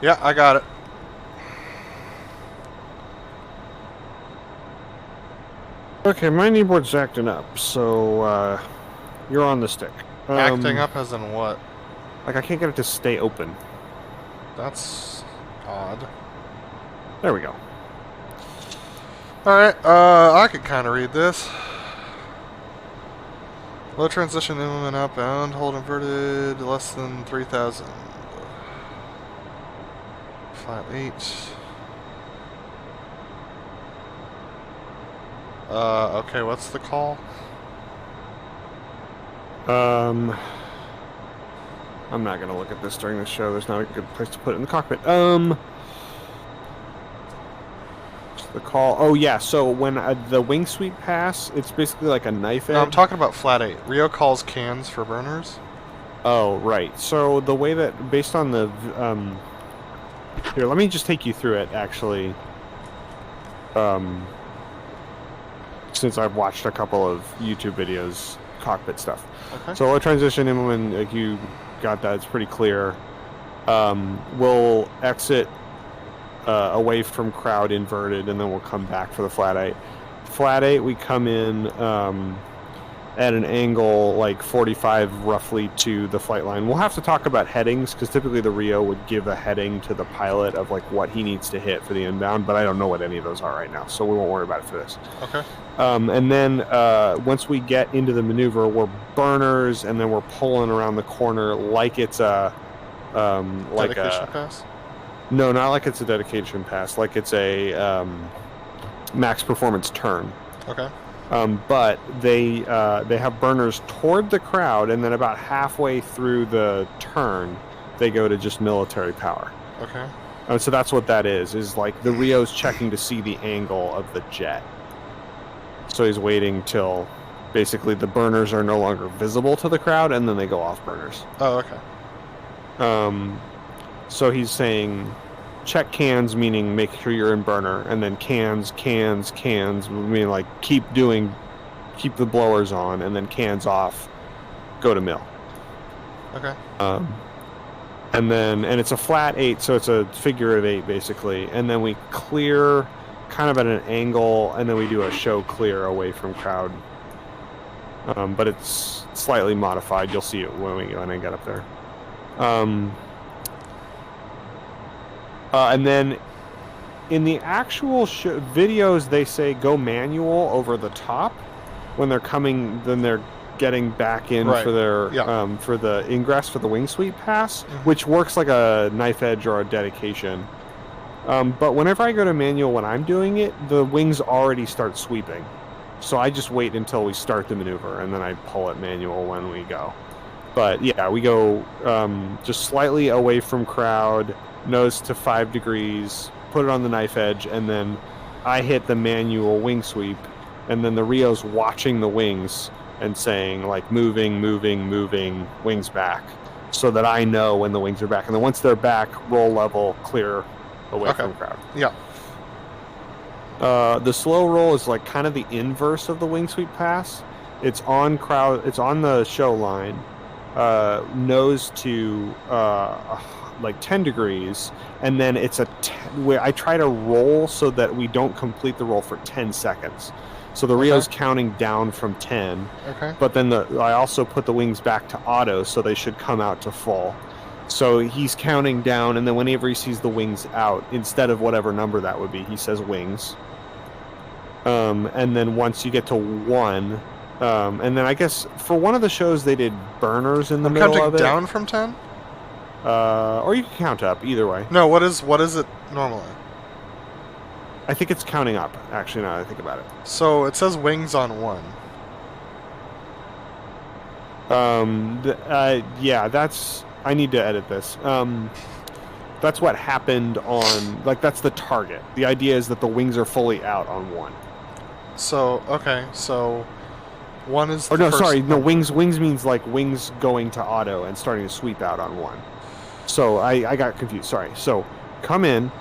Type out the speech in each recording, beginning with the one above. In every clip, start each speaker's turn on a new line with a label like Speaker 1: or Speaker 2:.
Speaker 1: Yeah, I got it.
Speaker 2: Okay, my kneeboard's acting up, so you're on the stick.
Speaker 1: Acting up as in what?
Speaker 2: Like I can't get it to stay open.
Speaker 1: That's odd.
Speaker 2: There we go.
Speaker 1: Alright, I could kind of read this. Low transition movement outbound, hold inverted, less than 3,000. Flat 8. Okay, what's the call?
Speaker 2: I'm not gonna look at this during the show. There's not a good place to put it in the cockpit. The call. Oh yeah. So when the wing sweep pass, it's basically like a knife edge.
Speaker 1: No, I'm talking about flat 8. Rio calls cans for burners.
Speaker 2: Oh right. So the way that, based on the here, let me just take you through it actually. Since I've watched a couple of YouTube videos, cockpit stuff.
Speaker 1: Okay.
Speaker 2: So low transition movement, like you got that, it's pretty clear. We'll exit away from crowd inverted, and then we'll come back for the flat 8. Flat 8, we come in at an angle like 45 roughly to the flight line. We'll have to talk about headings, because typically the Rio would give a heading to the pilot of like what he needs to hit for the inbound, but I don't know what any of those are right now, so we won't worry about it for this.
Speaker 1: Okay.
Speaker 2: And then once we get into the maneuver, we're burners, and then we're pulling around the corner like it's a like
Speaker 1: dedication pass?
Speaker 2: No, not like it's a dedication pass. Like it's a max performance turn.
Speaker 1: Okay.
Speaker 2: But they have burners toward the crowd, and then about halfway through the turn, they go to just military power.
Speaker 1: Okay.
Speaker 2: So that's what that is like the Rio's checking to see the angle of the jet. So he's waiting till basically the burners are no longer visible to the crowd, and then they go off burners.
Speaker 1: Oh, okay.
Speaker 2: So he's saying check cans, meaning make sure you're in burner, and then cans, meaning like keep the blowers on, and then cans off, go to mill.
Speaker 1: Okay.
Speaker 2: And it's a flat 8, so it's a figure of 8 basically, and then we clear kind of at an angle, and then we do a show clear away from crowd. But it's slightly modified. You'll see it when I get up there. And then in the actual videos, they say go manual over the top when they're coming. Then they're getting back in for their for the ingress for the wing sweep pass, which works like a knife edge or a dedication. But whenever I go to manual when I'm doing it, the wings already start sweeping. So I just wait until we start the maneuver, and then I pull it manual when we go. But yeah, we go just slightly away from crowd, nose to 5 degrees, put it on the knife edge, and then I hit the manual wing sweep, and then the Rio's watching the wings and saying, like, moving, wings back, so that I know when the wings are back. And then once they're back, roll level, clear away from crowd.
Speaker 1: Yeah.
Speaker 2: The slow roll is like kind of the inverse of the wing sweep pass. It's on crowd. It's on the show line, nose to like 10 degrees, and then it's where I try to roll so that we don't complete the roll for 10 seconds. So the Rio's counting down from 10.
Speaker 1: Okay.
Speaker 2: But then I also put the wings back to auto, so they should come out to full. So he's counting down, and then whenever he sees the wings out, instead of whatever number that would be, he says wings. And then once you get to 1, and then I guess for one of the shows they did burners in the middle of it.
Speaker 1: Counting down from 10?
Speaker 2: Or you can count up, either way.
Speaker 1: No, what is it normally?
Speaker 2: I think it's counting up, actually, now that I think about it.
Speaker 1: So it says wings on 1.
Speaker 2: Yeah, that's... I need to edit this. That's what happened on... Like, that's the target. The idea is that the wings are fully out on 1.
Speaker 1: So, okay, so... 1 is the
Speaker 2: Or no,
Speaker 1: first
Speaker 2: sorry, no,
Speaker 1: number.
Speaker 2: wings means, like, wings going to auto and starting to sweep out on 1. So, I got confused, sorry. So, come in,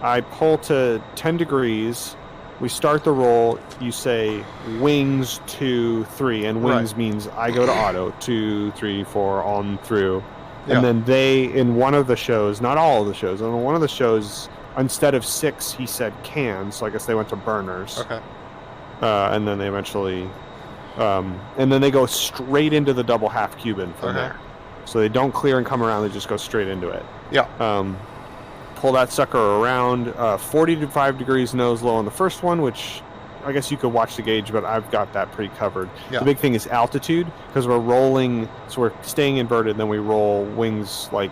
Speaker 2: I pull to 10 degrees, we start the roll, you say wings 2, 3, and wings means I go to auto, 2, 3, 4, on through. And then they, in one of the shows, not all of the shows, on one of the shows, instead of 6, he said cans. So I guess they went to burners.
Speaker 1: Okay.
Speaker 2: And then they eventually, and then they go straight into the double half Cuban from there. So they don't clear and come around; they just go straight into it.
Speaker 1: Yeah.
Speaker 2: Pull that sucker around 45 degrees nose low on the first one, which I guess you could watch the gauge, but I've got that pretty covered. Yeah. The big thing is altitude, because we're rolling, so we're staying inverted, then we roll wings like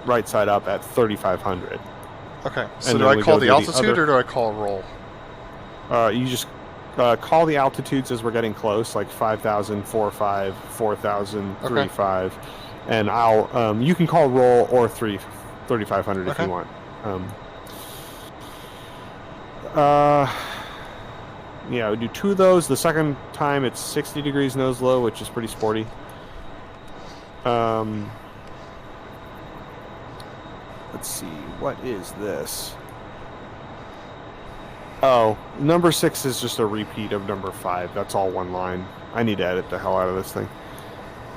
Speaker 2: right side up at 3,500.
Speaker 1: Okay. So do I call the altitude or do I call roll?
Speaker 2: You just call the altitudes as we're getting close, like 5,000, 4,500, 4,000, 3,500, and I'll you can call roll or 3,500 if you want. Yeah, we do 2 of those. The second time it's 60 degrees nose low, which is pretty sporty. Let's see, what is this? Oh, number 6 is just a repeat of number 5. That's all one line. I need to edit the hell out of this thing.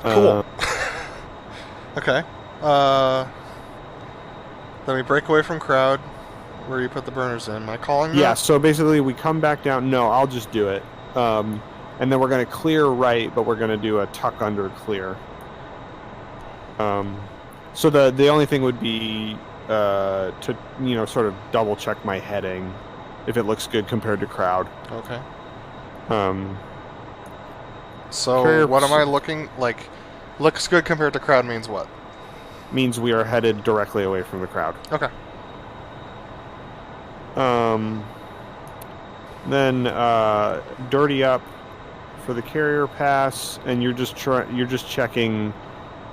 Speaker 1: Cool. Okay. Then we break away from crowd. Where you put the burners in. Am I calling that?
Speaker 2: Yeah, so basically we come back down. No, I'll just do it. And then we're going to clear right, but we're going to do a tuck under clear. So the only thing would be to, sort of double check my heading if it looks good compared to crowd.
Speaker 1: Okay. So what am I looking like? Looks good compared to crowd means what?
Speaker 2: Means we are headed directly away from the crowd.
Speaker 1: Okay.
Speaker 2: Then dirty up for the carrier pass, and you're just checking,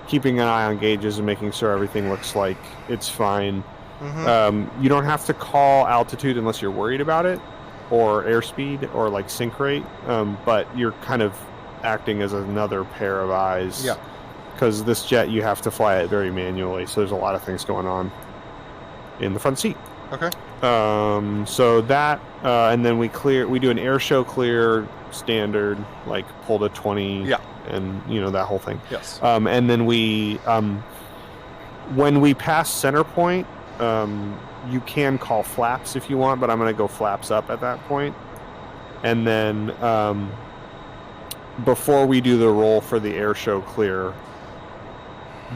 Speaker 2: keeping an eye on gauges and making sure everything looks like it's fine. You don't have to call altitude unless you're worried about it, or airspeed, or like sync rate, but you're kind of acting as another pair of eyes.
Speaker 1: Yeah.
Speaker 2: Because this jet, you have to fly it very manually, so there's a lot of things going on in the front seat.
Speaker 1: Okay.
Speaker 2: So that, and then we do an Airshow clear standard, like pull to 20.
Speaker 1: Yeah.
Speaker 2: And, that whole thing.
Speaker 1: Yes.
Speaker 2: And then when we pass center point, you can call flaps if you want, but I'm going to go flaps up at that point. And then, before we do the roll for the Airshow clear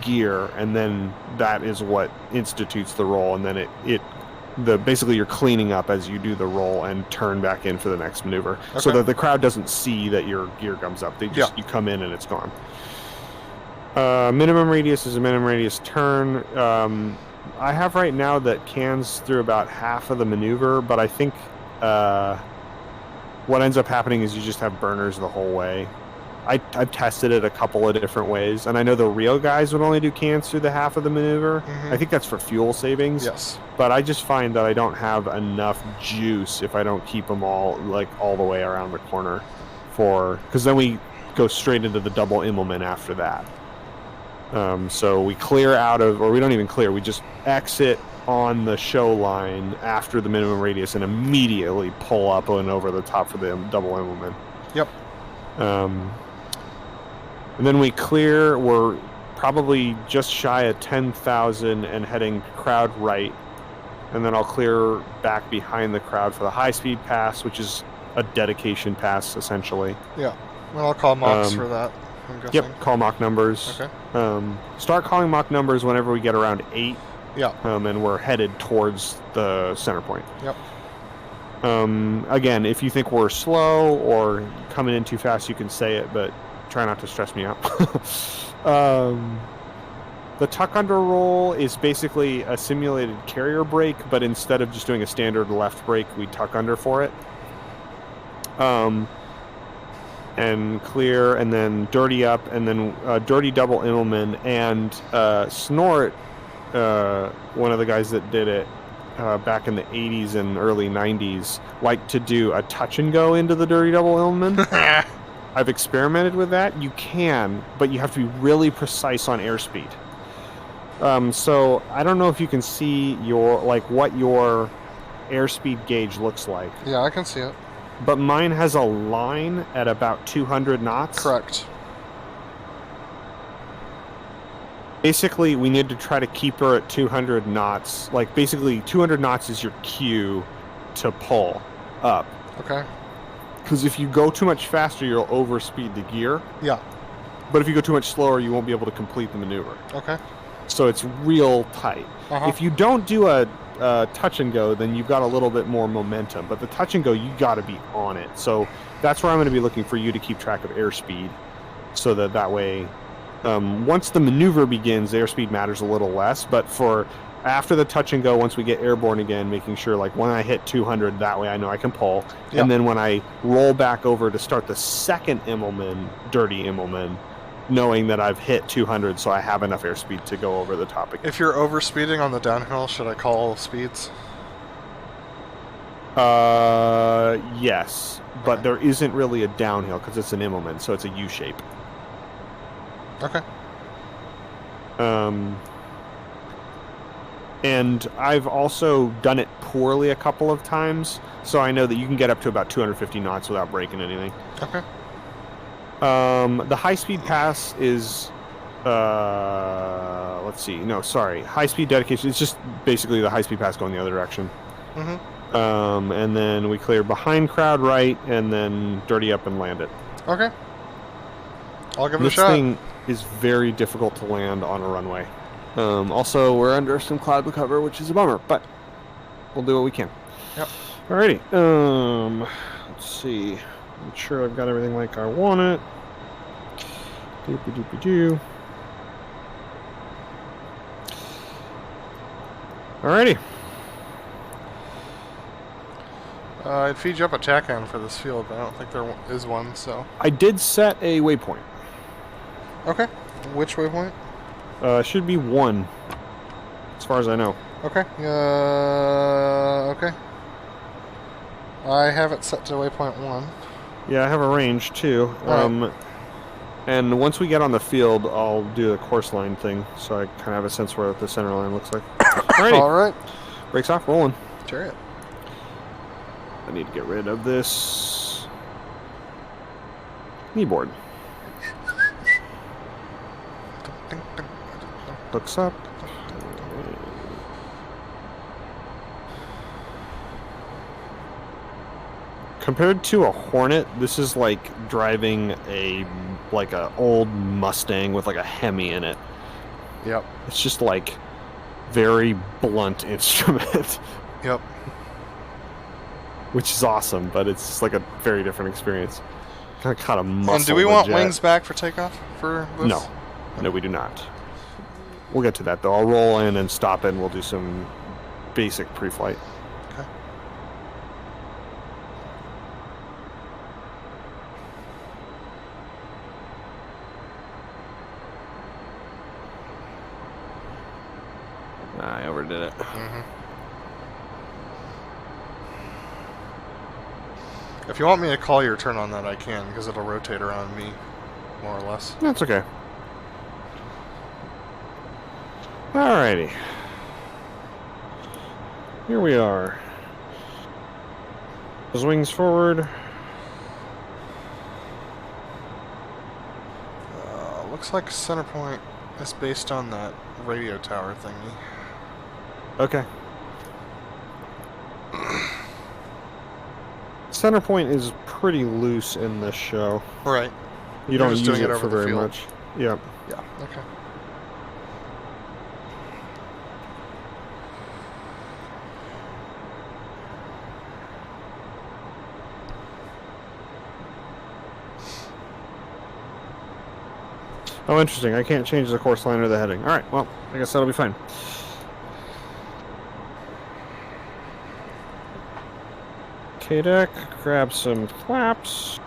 Speaker 2: gear, and then that is what institutes the roll, and then basically you're cleaning up as you do the roll and turn back in for the next maneuver, so that the crowd doesn't see that your gear comes up. They just you come in and it's gone. Minimum radius is a minimum radius turn. I have right now that cans through about half of the maneuver, but I think what ends up happening is you just have burners the whole way. I've tested it a couple of different ways, and I know the real guys would only do cans through the half of the maneuver. I think that's for fuel savings.
Speaker 1: Yes.
Speaker 2: But I just find that I don't have enough juice if I don't keep them all the way around the corner, because then we go straight into the double Immelman after that. So we clear out of, or we don't even clear, we just exit on the show line after the minimum radius and immediately pull up and over the top for the double Immelman.
Speaker 1: Yep.
Speaker 2: And then we clear, we're probably just shy of 10,000 and heading crowd right. And then I'll clear back behind the crowd for the high-speed pass, which is a dedication pass, essentially.
Speaker 1: Yeah. Well, I'll call Machs for that, I'm guessing.
Speaker 2: Yep, call Mach numbers.
Speaker 1: Okay.
Speaker 2: Start calling Mach numbers whenever we get around 8.
Speaker 1: Yeah.
Speaker 2: And we're headed towards the center point.
Speaker 1: Yep.
Speaker 2: Again, if you think we're slow or coming in too fast, you can say it, but try not to stress me out. The tuck under roll is basically a simulated carrier brake, but instead of just doing a standard left brake, we tuck under for it. And clear, and then dirty up, and then dirty double Immelman, and Snort, one of the guys that did it back in the 80s and early 90s, liked to do a touch and go into the dirty double Immelman. I've experimented with that. You can, but you have to be really precise on airspeed. So I don't know if you can see what your airspeed gauge looks like.
Speaker 1: Yeah, I can see it.
Speaker 2: But mine has a line at about 200 knots.
Speaker 1: Correct.
Speaker 2: Basically, we need to try to keep her at 200 knots. Like, basically, 200 knots is your cue to pull up.
Speaker 1: Okay.
Speaker 2: Because if you go too much faster, you'll overspeed the gear.
Speaker 1: Yeah.
Speaker 2: But if you go too much slower, you won't be able to complete the maneuver.
Speaker 1: Okay.
Speaker 2: So it's real tight. If you don't do a touch and go, then you've got a little bit more momentum. But the touch and go, you got to be on it. So that's where I'm going to be looking for you to keep track of airspeed, so that way, once the maneuver begins, airspeed matters a little less. But for after the touch and go, once we get airborne again, making sure like when I hit 200, that way I know I can pull. Yep. And then when I roll back over to start the second Immelman, dirty Immelman, knowing that I've hit 200, so I have enough airspeed to go over the top again.
Speaker 1: If you're overspeeding on the downhill, should I call speeds?
Speaker 2: Yes, but there isn't really a downhill because it's an Immelman, so it's a U shape.
Speaker 1: Okay.
Speaker 2: And I've also done it poorly a couple of times, so I know that you can get up to about 250 knots without breaking anything.
Speaker 1: Okay.
Speaker 2: The high-speed pass is, let's see, no, sorry, high-speed dedication is just basically the high-speed pass going the other direction.
Speaker 1: Mm-hmm.
Speaker 2: And then we clear behind crowd right, and then dirty up and land it.
Speaker 1: Okay. I'll give it a shot.
Speaker 2: This thing is very difficult to land on a runway. Also, we're under some cloud cover, which is a bummer, but we'll do what we can.
Speaker 1: Yep.
Speaker 2: Alrighty. Let's see. Make sure I've got everything like I want it. Doopy-doopy-doo. Alrighty.
Speaker 1: I'd feed you up a TACAN for this field, but I don't think there is one, so...
Speaker 2: I did set a waypoint.
Speaker 1: Okay. Which waypoint?
Speaker 2: Should be 1, as far as I know.
Speaker 1: Okay. Okay. I have it set to waypoint 1.
Speaker 2: Yeah, I have a range, too.
Speaker 1: Right.
Speaker 2: And once we get on the field, I'll do the course line thing, so I kind of have a sense where the center line looks like. Alrighty.
Speaker 1: Alright.
Speaker 2: Brakes off, rolling.
Speaker 1: Chariot.
Speaker 2: I need to get rid of this kneeboard. Looks up. Compared to a Hornet, this is like driving a old Mustang with like a Hemi in it.
Speaker 1: Yep.
Speaker 2: It's just like very blunt instrument.
Speaker 1: Yep.
Speaker 2: Which is awesome, but it's just like a very different experience. Kind of caught a muscle.
Speaker 1: And do we want wings back for takeoff for this?
Speaker 2: No. No, we do not. We'll get to that, though. I'll roll in and stop in. We'll do some basic pre-flight.
Speaker 1: Okay.
Speaker 2: I overdid it.
Speaker 1: Mm-hmm. If you want me to call your turn on that, I can, because it'll rotate around me, more or less.
Speaker 2: That's okay. Alrighty. Here we are. Those wings forward.
Speaker 1: Looks like center point is based on that radio tower thingy.
Speaker 2: Okay. Center point is pretty loose in this show.
Speaker 1: Right.
Speaker 2: You don't use it for very much. Yeah.
Speaker 1: Yeah, okay.
Speaker 2: Oh, interesting. I can't change the course line or the heading. Alright, well, I guess that'll be fine. K-deck, grab some flaps.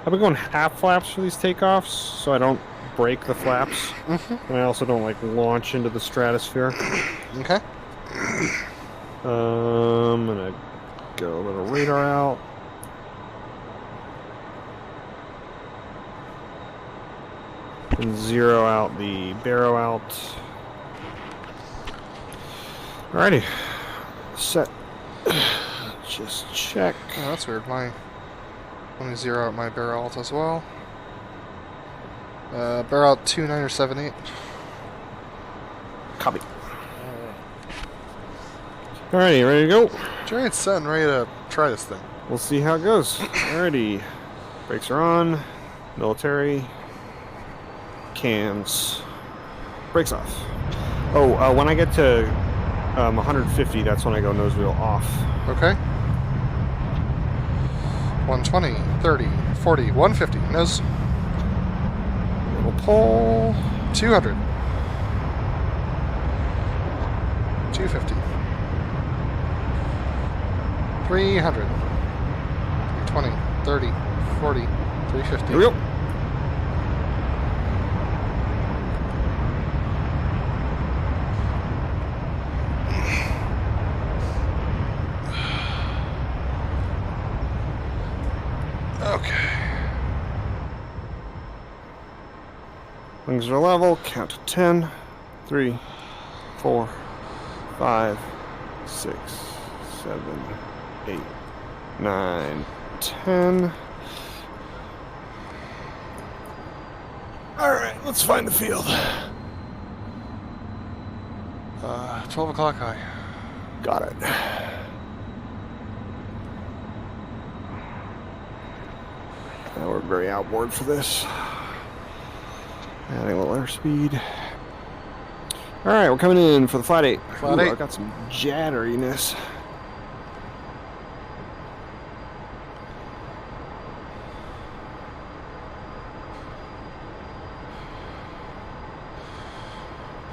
Speaker 2: I've been going half flaps for these takeoffs, so I don't break the flaps. Mm-hmm. And I also don't, like, launch into the stratosphere.
Speaker 1: Okay.
Speaker 2: I'm gonna go a little radar out. And zero out the barrow out. Alrighty. Set. Just check.
Speaker 1: Oh, that's weird. Let me zero out my barrel alt as well. Bear out 2978.
Speaker 2: Copy. Alrighty, ready to go?
Speaker 1: Giant set and ready to try this thing.
Speaker 2: We'll see how it goes. Alrighty. Brakes are on. Military. Cams. Brakes off. Oh, when I get to 150, that's when I go nose wheel off.
Speaker 1: Okay. 120, 30, 40, 150. Nose.
Speaker 2: Little pull.
Speaker 1: 200. 250. 300. 320, 30, 40, 350.
Speaker 2: Here we go.
Speaker 1: Okay.
Speaker 2: Wings are level. Count to 10. 3, 4, 5, 6, 7, 8, 9, 10. Alright, let's find the field.
Speaker 1: 12 o'clock high.
Speaker 2: Got it. Now we're very outboard for this. Adding a little airspeed. Alright, we're coming in for the flight 8.
Speaker 1: Flight 8.
Speaker 2: I've got some jatteriness.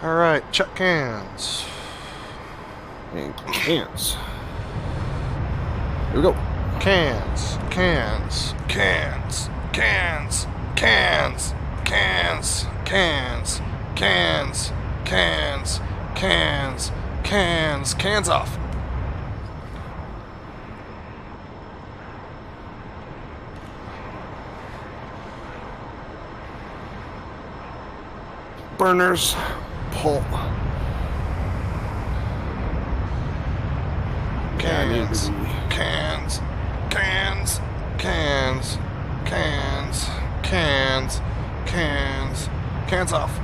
Speaker 1: Alright, check cans.
Speaker 2: And cans. Here we go.
Speaker 1: Cans, cans, cans, cans, cans, cans, cans, cans, cans, cans, cans, cans off.
Speaker 2: Burners. Pull.
Speaker 1: Cans, cans, cans, cans, cans, cans, cans, cans off.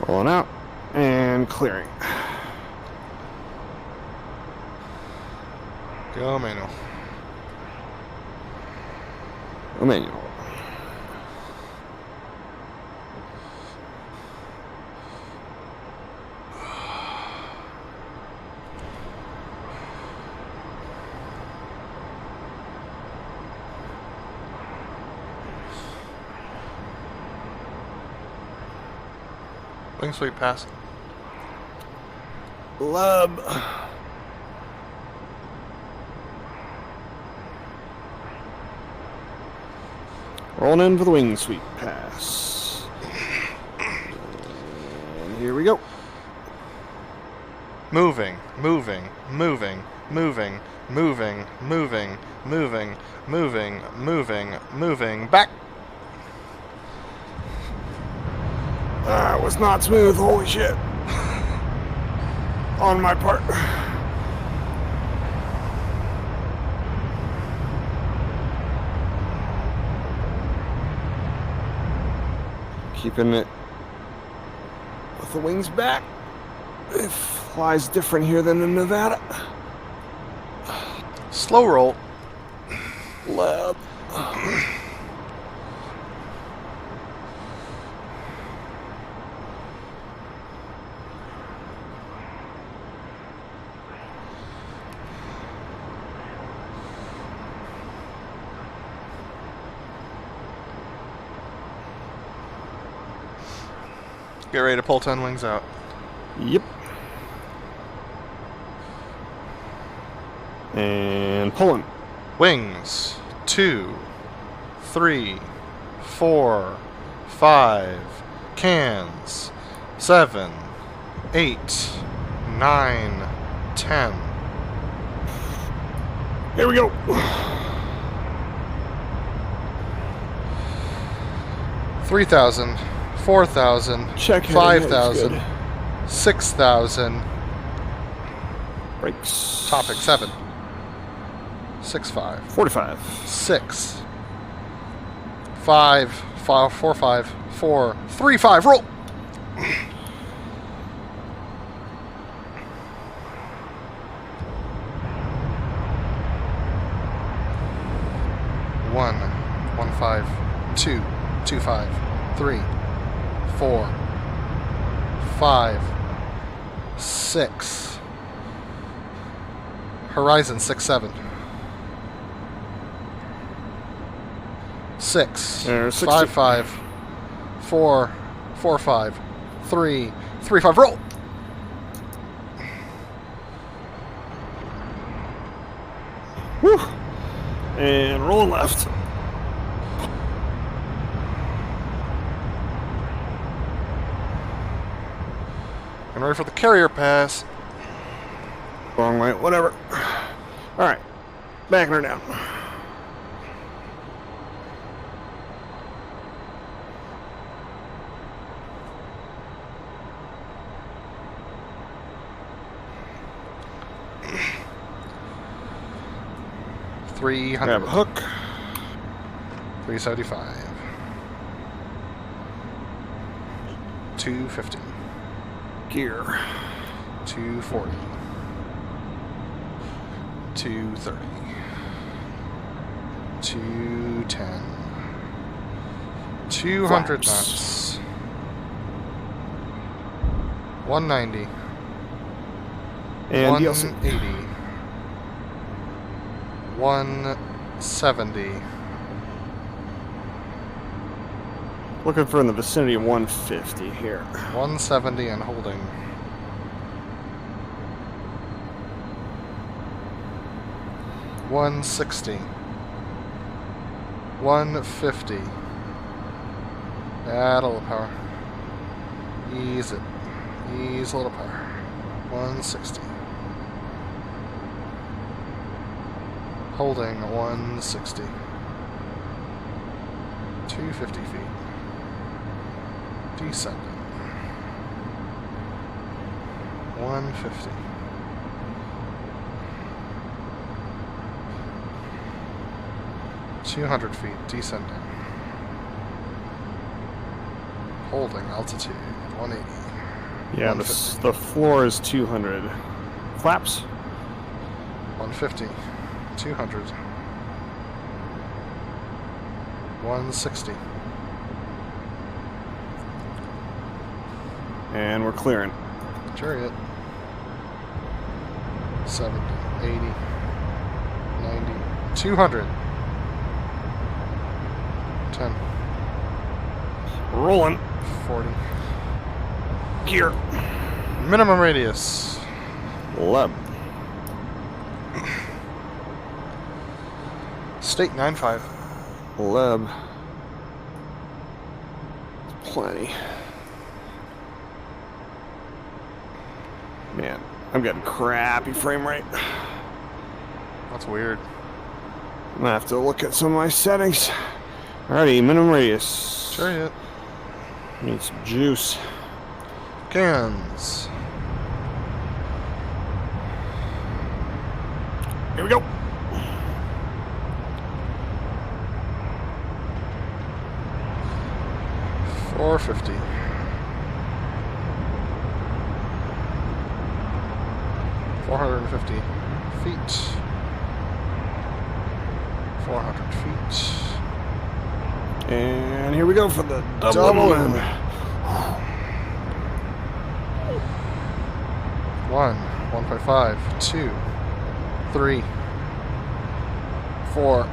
Speaker 2: Rolling out and clearing.
Speaker 1: Go manual.
Speaker 2: A manual.
Speaker 1: Wing sweep pass.
Speaker 2: Lub. Rolling in for the wing sweep pass. And here we go.
Speaker 1: Moving, moving, moving, moving, moving, moving, moving, moving, moving, moving, back.
Speaker 2: That was not smooth, holy shit. On my part. Keeping it with the wings back. It flies different here than in Nevada.
Speaker 1: Slow roll.
Speaker 2: Lab.
Speaker 1: Get ready to pull 10 wings out.
Speaker 2: Yep. And pulling.
Speaker 1: Wings. 2, 3, 4, 5. Cans. 7, 8, 9, 10.
Speaker 2: Here we go.
Speaker 1: 3,000. 4,000,
Speaker 2: Check
Speaker 1: 5,000, 6,000.
Speaker 2: Brakes.
Speaker 1: Topic 7. 6-5.
Speaker 2: 45.
Speaker 1: 6. 5. 5. 4. 5. 4. 3. 5. Roll. One. 1. 5. 2. 2. 5. 3. 4. 5. 6. Horizon 6. 7. 6. 5. 5. 4. 4. 5. 3. 3. 5. Roll.
Speaker 2: Whew. And roll left.
Speaker 1: And ready for the carrier pass.
Speaker 2: Wrong way, whatever. Alright. Backing her down. Grab a hook.
Speaker 1: 375. 250.
Speaker 2: Gear.
Speaker 1: 240. 230. 210. 200 knots. 190.
Speaker 2: And
Speaker 1: 180. 170.
Speaker 2: Looking for in the vicinity of 150 here.
Speaker 1: 170 and holding. 160. 150. Add a little power. Ease it. Ease a little power. 160. Holding 160. 250 feet. Descending. 150. $200 feet, descending. Holding altitude 180.
Speaker 2: Yeah, the floor is 200. Flaps?
Speaker 1: 150. 200. 160.
Speaker 2: And we're clearing.
Speaker 1: Chariot. 70, 80, 90, 200. 10.
Speaker 2: Rolling.
Speaker 1: 40.
Speaker 2: Gear.
Speaker 1: Minimum radius.
Speaker 2: 11.
Speaker 1: State 95.
Speaker 2: 11. Plenty. Man, I'm getting crappy frame rate.
Speaker 1: That's weird.
Speaker 2: I'm gonna have to look at some of my settings. Alrighty, minimum radius.
Speaker 1: Chariot.
Speaker 2: Need some juice.
Speaker 1: Cans.
Speaker 2: Here we go.
Speaker 1: $450. 450 feet. 400 feet.
Speaker 2: And here we go for the double in.
Speaker 1: 1, 1.5, 2, 3, 4.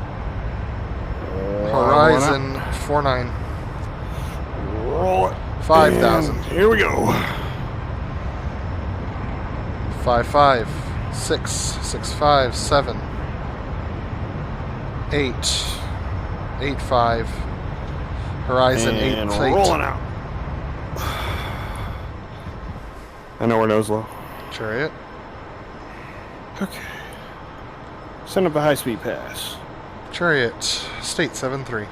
Speaker 1: Horizon 49.
Speaker 2: Roll it.
Speaker 1: 5,000.
Speaker 2: Here we go.
Speaker 1: 5, 6, 6, 5, 7, 8, 8, 5. Horizon
Speaker 2: and
Speaker 1: 8 plate.
Speaker 2: Rolling out. I know we're nose low.
Speaker 1: Chariot.
Speaker 2: Okay. Send up a high-speed pass.
Speaker 1: Chariot. State 7-3.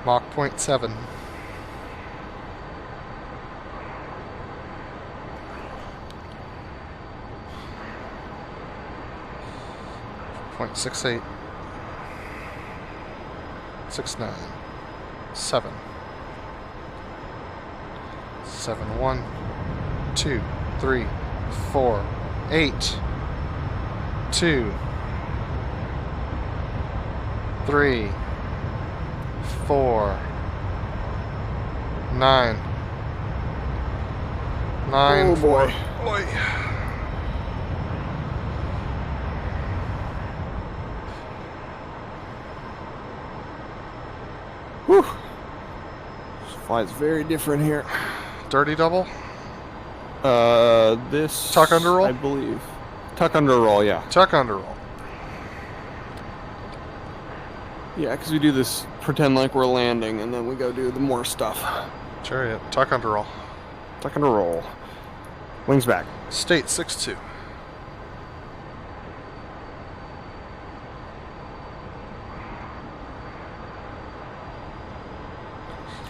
Speaker 1: Mach 0.7. .68. 69. 7. 7. 1, 2, 3, 4, 8. 2, 3, 4, 9. 9.
Speaker 2: Oh boy.
Speaker 1: Boy.
Speaker 2: Whew. This flight's very different here.
Speaker 1: Dirty double?
Speaker 2: This...
Speaker 1: Tuck under roll?
Speaker 2: I believe. Tuck under roll, yeah.
Speaker 1: Tuck under roll.
Speaker 2: Yeah, because we do this, pretend like we're landing, and then we go do the more stuff.
Speaker 1: Chariot. Tuck under roll.
Speaker 2: Tuck under roll. Wings back.
Speaker 1: State 6-2.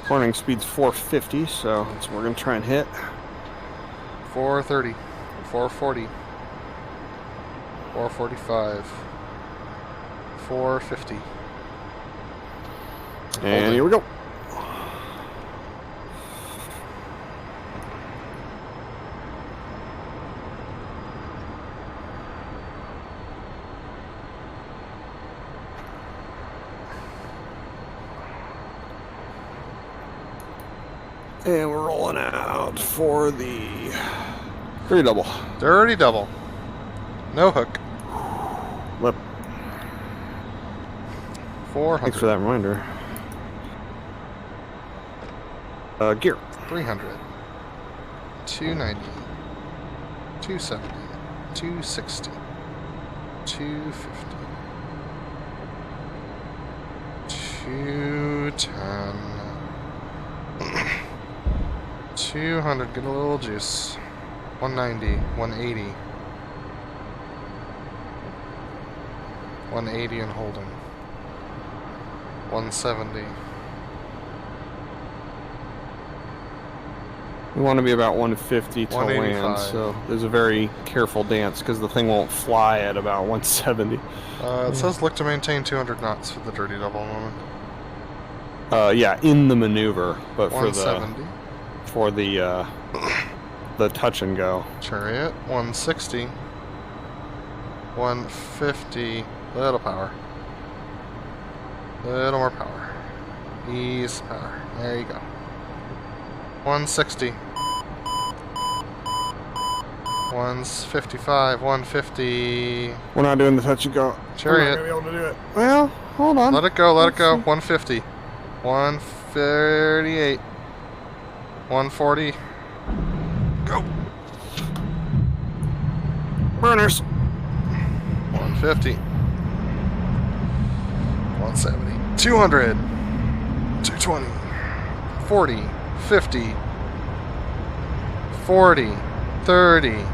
Speaker 2: Cornering speed's 450, so that's what we're going to try and hit.
Speaker 1: 430. 440. 445. 450.
Speaker 2: And here we go. And we're rolling out for the dirty double.
Speaker 1: Dirty double. No hook.
Speaker 2: Lip.
Speaker 1: 400.
Speaker 2: Thanks for that reminder. Gear.
Speaker 1: 300. 290. 270. 260. 250. 210. 200, get a little juice. 190, 180. 180 and holding. 170.
Speaker 2: We want to be about 150 to land,
Speaker 1: 185.
Speaker 2: so there's a very careful dance because the thing won't fly at about 170.
Speaker 1: It says look to maintain 200 knots for the dirty double moment.
Speaker 2: Yeah, in the maneuver, but
Speaker 1: 170.
Speaker 2: for the touch and go.
Speaker 1: Chariot, 160. 150. Little power. Little more power. Ease power. There you go. 160. 155. 150.
Speaker 2: We're not doing the touch and go.
Speaker 1: Chariot.
Speaker 2: We're not gonna be able to do it. Well, hold on.
Speaker 1: Let it go. Let it go. 150. 138. 140. Go.
Speaker 2: Burners.
Speaker 1: 150. 170. 200. 220. 40. 50. 40. 30.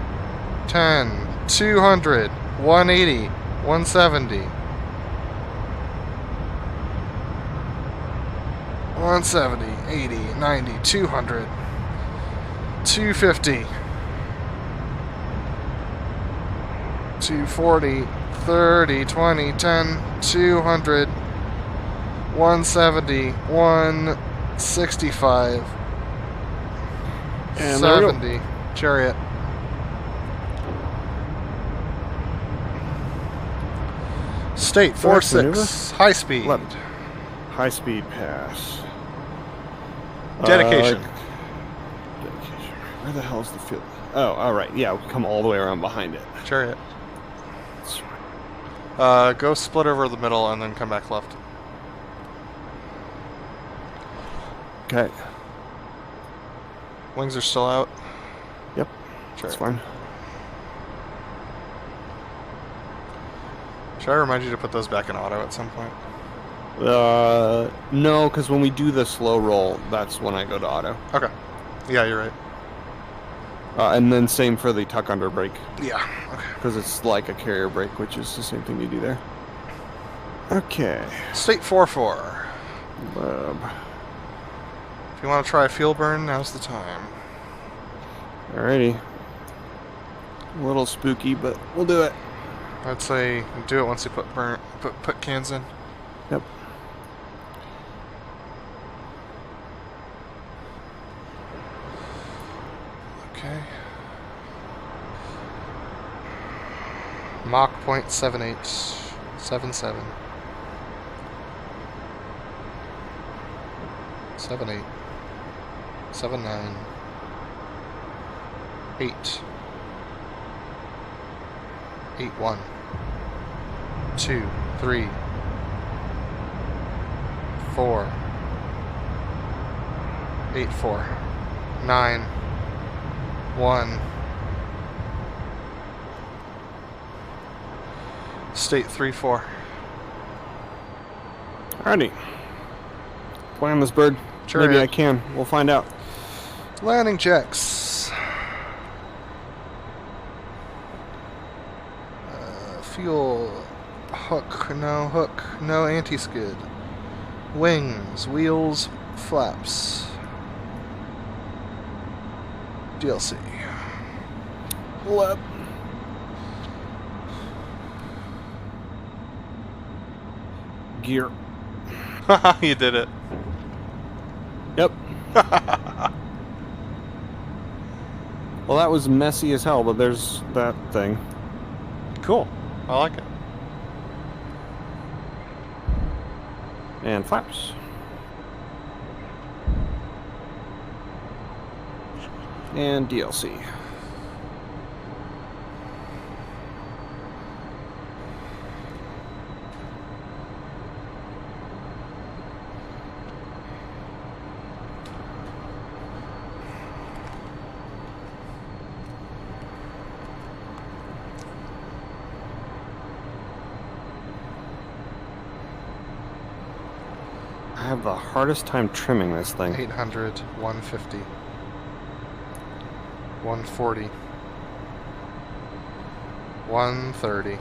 Speaker 1: 10. 200. 180. 170. 170, 80, 90, 200, 250, 240, 30, 20, 10, 200, 170, 165,
Speaker 2: and
Speaker 1: 70, chariot. State 4-6, high speed.
Speaker 2: Left. High speed pass.
Speaker 1: Dedication.
Speaker 2: Dedication. Where the hell's the field? Oh, all right. Yeah, we'll come all the way around behind it.
Speaker 1: Chariot.
Speaker 2: That's right.
Speaker 1: Go split over the middle and then come back left.
Speaker 2: Okay.
Speaker 1: Wings are still out.
Speaker 2: Yep.
Speaker 1: Chariot.
Speaker 2: That's fine.
Speaker 1: Should I remind you to put those back in auto at some point?
Speaker 2: No, because when we do the slow roll, that's when I go to auto.
Speaker 1: Okay. Yeah, you're right.
Speaker 2: And then same for the tuck under brake.
Speaker 1: Yeah. Okay.
Speaker 2: Because it's like a carrier brake, which is the same thing you do there. Okay.
Speaker 1: State 4-4. If you want to try a fuel burn, now's the time.
Speaker 2: Alrighty. A little spooky, but we'll do it.
Speaker 1: I'd say do it once you put cans in.
Speaker 2: Yep.
Speaker 1: Okay. Mach 0.7877. 78. 79. 8. 81. 2, 3, 4, 8, 4, 9, 1. State 3, 4.
Speaker 2: Alrighty. Plan this bird.
Speaker 1: Sure.
Speaker 2: Maybe I can. We'll find out.
Speaker 1: Landing checks. Fuel. Hook, no anti-skid. Wings, wheels, flaps. DLC.
Speaker 2: Lep. Gear.
Speaker 1: You did it.
Speaker 2: Yep. Well, that was messy as hell, but there's that thing.
Speaker 1: Cool. I like it.
Speaker 2: And flaps. And DLC. I have the hardest time trimming this thing.
Speaker 1: 800, 150, 140, 130.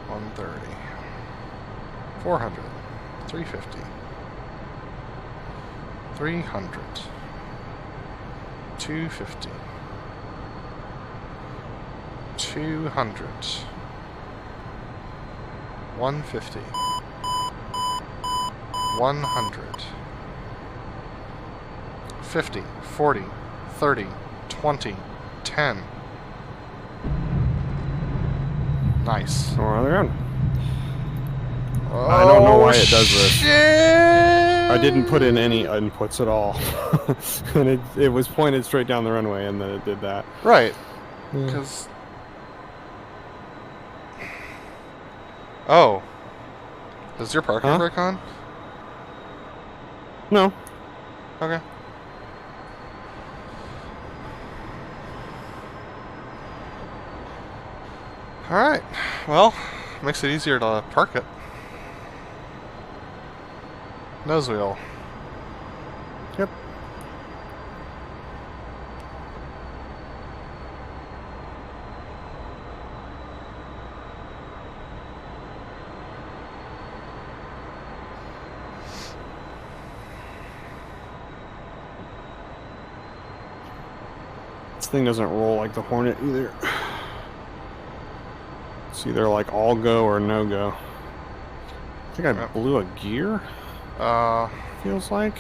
Speaker 1: $130, 400, 350, 300, 250, 200, 150, 100, 50, 40, 30, 20, 10. Nice.
Speaker 2: We're on the ground. I don't know why it does this.
Speaker 1: Shit!
Speaker 2: I didn't put in any inputs at all. And it was pointed straight down the runway, and then it did that.
Speaker 1: Right. Because... Oh. Is your parking brake on?
Speaker 2: No.
Speaker 1: Okay. Alright. Well, makes it easier to park it. Nose wheel.
Speaker 2: Yep. This thing doesn't roll like the Hornet either. It's either like all go or no go. I think I blew a gear. Feels like.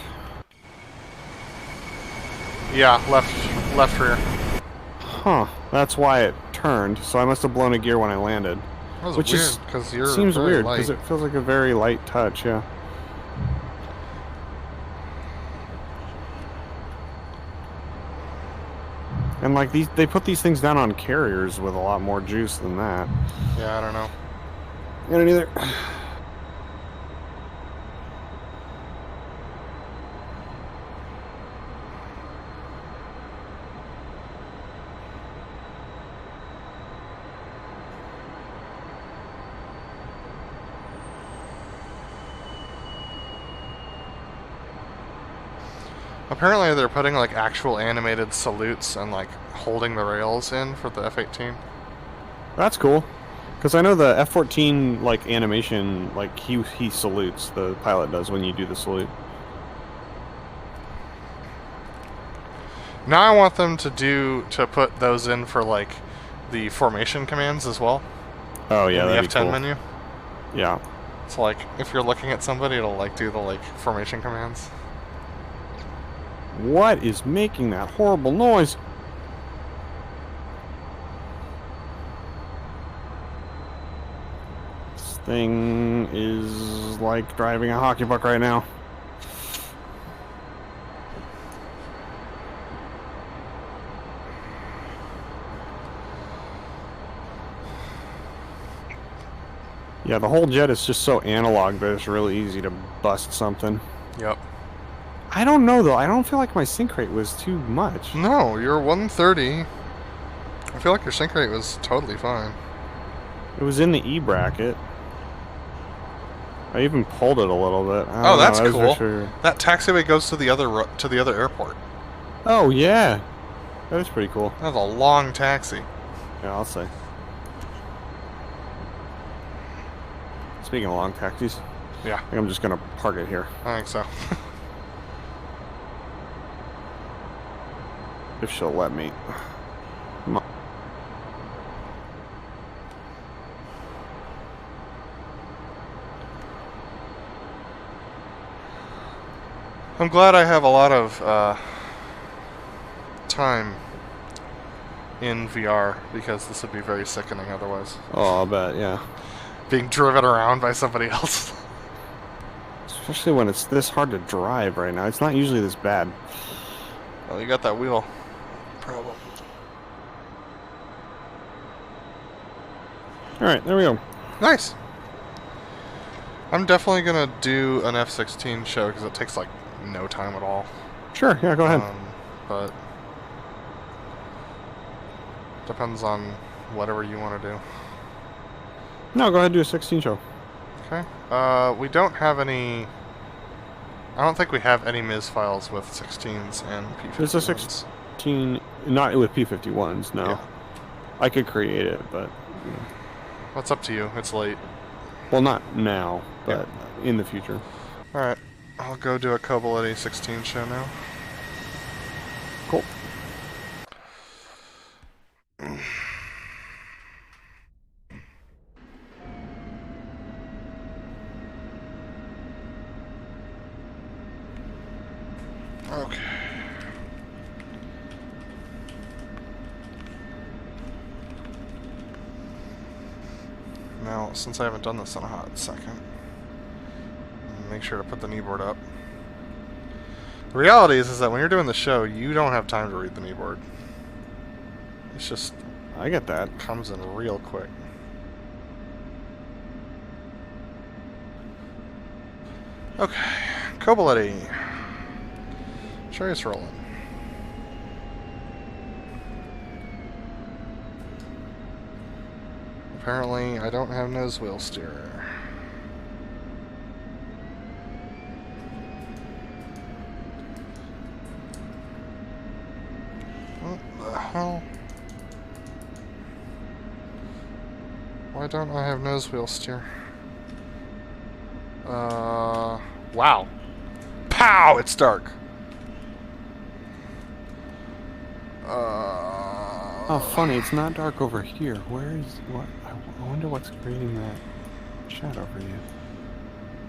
Speaker 1: Yeah, left rear.
Speaker 2: Huh. That's why it turned. So I must have blown a gear when I landed.
Speaker 1: That was
Speaker 2: which
Speaker 1: weird, because you're
Speaker 2: seems
Speaker 1: very
Speaker 2: weird
Speaker 1: light.
Speaker 2: because it feels like a very light touch. Yeah. And like they put these things down on carriers with a lot more juice than that.
Speaker 1: Yeah, I don't know.
Speaker 2: I don't either.
Speaker 1: Apparently they're putting like actual animated salutes and like holding the rails in for the F-18.
Speaker 2: That's cool. Because I know the F14 like animation, like he salutes, the pilot does when you do the salute.
Speaker 1: Now I want them to put those in for like the formation commands as well.
Speaker 2: Oh yeah,
Speaker 1: in the
Speaker 2: that'd
Speaker 1: F10
Speaker 2: be cool.
Speaker 1: menu.
Speaker 2: Yeah.
Speaker 1: So like if you're looking at somebody, it'll like do the like formation commands.
Speaker 2: What is making that horrible noise? This thing is like driving a hockey puck right now. Yeah, the whole jet is just so analog that it's really easy to bust something.
Speaker 1: Yep.
Speaker 2: I don't know, though. I don't feel like my sync rate was too much.
Speaker 1: No, you're 130. I feel like your sync rate was totally fine.
Speaker 2: It was in the E bracket. I even pulled it a little bit.
Speaker 1: Oh, that's cool.
Speaker 2: Sure.
Speaker 1: That taxiway goes to the other airport.
Speaker 2: Oh, yeah. That is pretty cool.
Speaker 1: That's a long taxi.
Speaker 2: Yeah, I'll say. Speaking of long taxis,
Speaker 1: yeah,
Speaker 2: I think I'm just gonna park it here.
Speaker 1: I think so.
Speaker 2: If she'll let me. Come on.
Speaker 1: I'm glad I have a lot of time in VR because this would be very sickening otherwise.
Speaker 2: Oh, I'll bet, yeah.
Speaker 1: Being driven around by somebody else.
Speaker 2: Especially when it's this hard to drive right now. It's not usually this bad.
Speaker 1: Well, you got that wheel problem.
Speaker 2: Alright, there we go.
Speaker 1: Nice. I'm definitely going to do an F16 show because it takes like no time at all.
Speaker 2: Sure, yeah, go ahead.
Speaker 1: But depends on whatever you want to do.
Speaker 2: No, go ahead and do a 16 show.
Speaker 1: Okay. We don't have any... I don't think we have any Ms files with 16s and P51s.
Speaker 2: There's a 16... Not with P51s, no. Yeah. I could create it, but... You know.
Speaker 1: Well, it's up to you. It's late.
Speaker 2: Well, not now, but in the future.
Speaker 1: Alright. I'll go do a Kobuleti 16 show now.
Speaker 2: Cool.
Speaker 1: Okay. Now, since I haven't done this in a hot second, make sure to put the kneeboard up. The reality is that when you're doing the show, you don't have time to read the kneeboard. It's just...
Speaker 2: I get that.
Speaker 1: Comes in real quick. Okay. Kobuleti. Chariot's rolling. Apparently, I don't have nose wheel steer. What the hell? Why don't I have nose wheel steer? Wow. Pow! It's dark.
Speaker 2: Oh, funny, it's not dark over here. Where is... what? I wonder what's creating that shadow for you.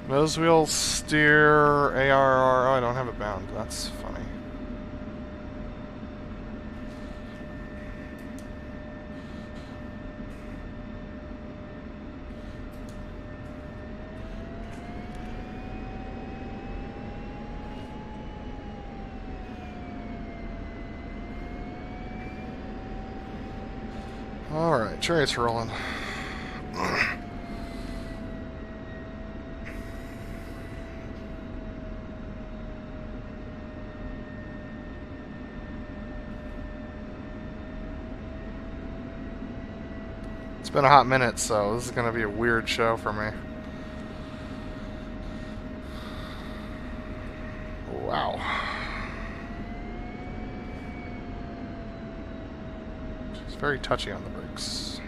Speaker 1: Nose wheel steer, ARR... Oh, I don't have it bound. That's funny. Alright, chariot's rolling. It's been a hot minute, so this is going to be a weird show for me. Wow. She's very touchy on the brakes.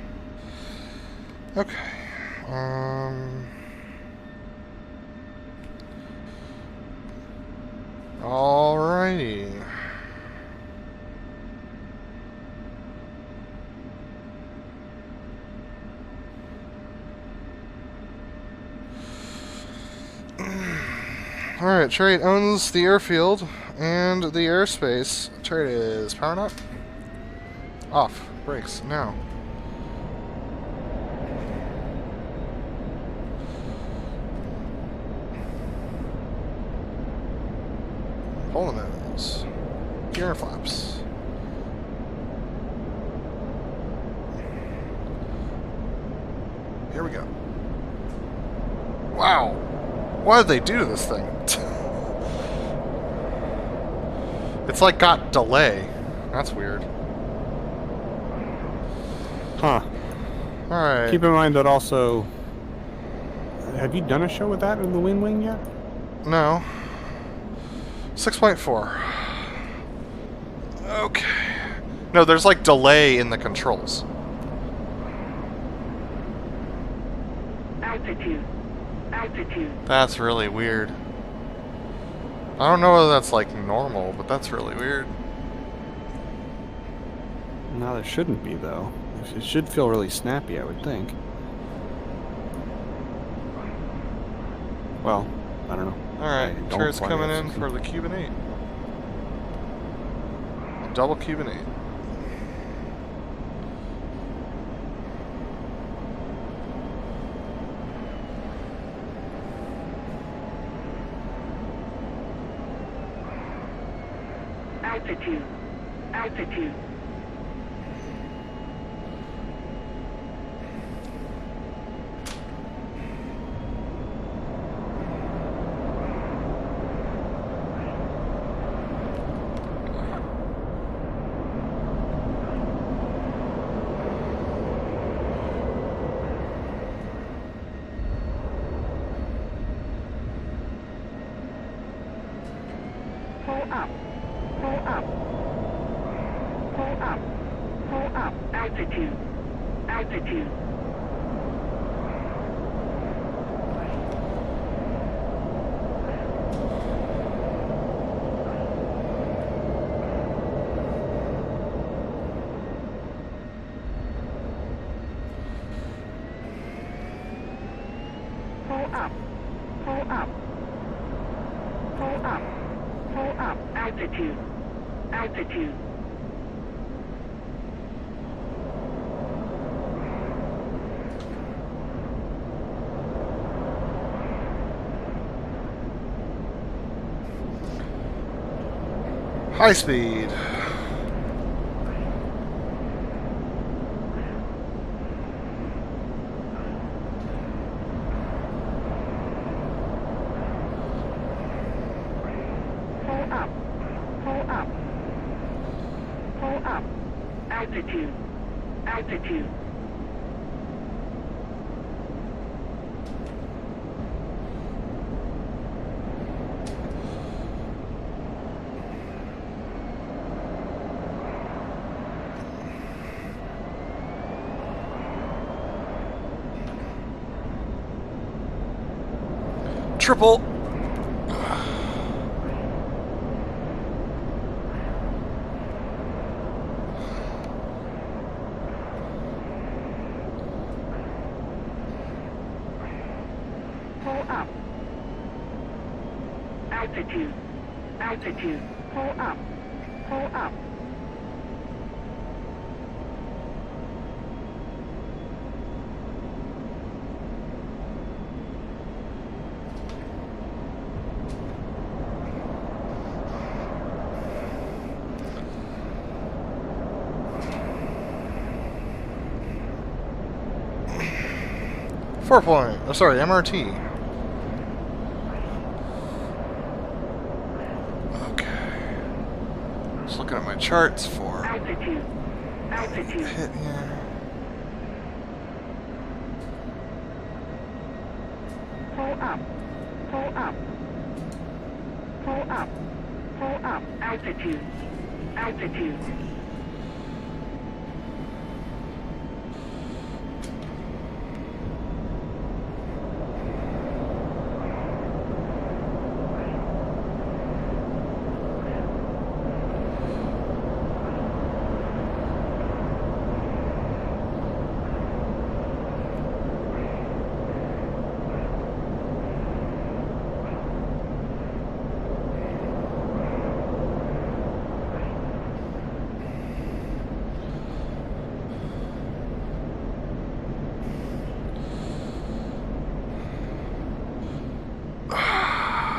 Speaker 1: Okay. Alrighty. Alright, Trade owns the airfield and the airspace. Trade is powering up. Off. Brakes. Now. Pulling those. Gear and flaps. Here we go. Wow. What did they do to this thing? It's like got delay. That's weird.
Speaker 2: Huh.
Speaker 1: Alright.
Speaker 2: Keep in mind that also... Have you done a show with that in the Wind Wing yet?
Speaker 1: No. 6.4. Okay. No, there's like delay in the controls.
Speaker 3: Altitude. Altitude.
Speaker 1: That's really weird. I don't know whether that's like normal, but that's really weird.
Speaker 2: No, there shouldn't be, though. It should feel really snappy, I would think. Well, I don't know.
Speaker 1: Alright, turret's coming in for the Cuban 8. Double Cuban 8.
Speaker 3: Altitude. Altitude. Pull up. Pull up. Pull up. Pull up. Altitude. Altitude. Pull up. Pull up. Pull up. Pull up. Altitude. Altitude.
Speaker 1: High speed.
Speaker 3: Pull up. Pull up. Pull up. Altitude. Altitude.
Speaker 1: Triple.
Speaker 3: Pull up. Altitude. Altitude. Pull up. Pull up.
Speaker 1: MRT. Okay. Just looking at my charts for
Speaker 3: Altitude. Altitude.
Speaker 1: hit here.
Speaker 3: Pull up. Pull up. Pull up. Pull up. Altitude. Altitude.